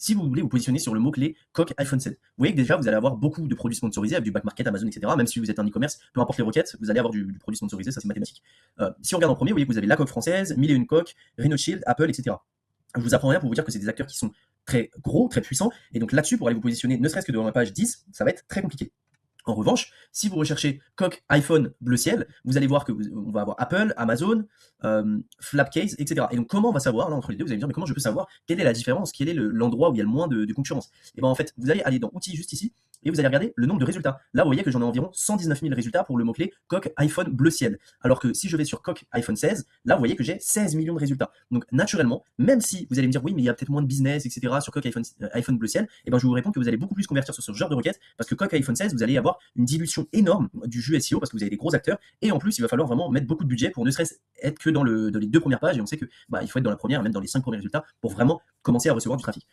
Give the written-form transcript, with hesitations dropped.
si vous voulez vous positionner sur le mot-clé coque iPhone 16, vous voyez que déjà vous allez avoir beaucoup de produits sponsorisés avec du back market, Amazon, etc. Même si vous êtes un e-commerce, peu importe les requêtes, vous allez avoir du produit sponsorisé, ça c'est mathématique. Si on regarde en premier, vous voyez que vous avez la coque française, 1001 coques, Renault Shield, Apple, etc. Je vous apprends rien pour vous dire que c'est des acteurs qui sont très gros, très puissants, et donc là-dessus, pour aller vous positionner, ne serait-ce que devant la page 10, ça va être très compliqué. En revanche, si vous recherchez coque iPhone bleu ciel, vous allez voir que on va avoir Apple, Amazon, Flapcase, etc. Et donc comment on va savoir, là entre les deux, vous allez me dire, mais comment je peux savoir quelle est la différence, quel est l'endroit où il y a le moins de concurrence? Et bien en fait, vous allez aller dans outils juste ici, et vous allez regarder le nombre de résultats. Là, vous voyez que j'en ai environ 119 000 résultats pour le mot-clé coque iPhone bleu ciel. Alors que si je vais sur coque iPhone 16, là, vous voyez que j'ai 16 millions de résultats. Donc naturellement, même si vous allez me dire, oui, mais il y a peut-être moins de business, etc. sur coque iPhone bleu ciel, et ben je vais vous répondre que vous allez beaucoup plus convertir sur ce genre de requête, parce que coque iPhone 16, vous allez avoir une dilution énorme du jus SEO parce que vous avez des gros acteurs et en plus il va falloir vraiment mettre beaucoup de budget pour ne serait-ce être que dans les 2 premières pages et on sait que il faut être dans la première, même dans les 5 premiers résultats pour vraiment commencer à recevoir du trafic.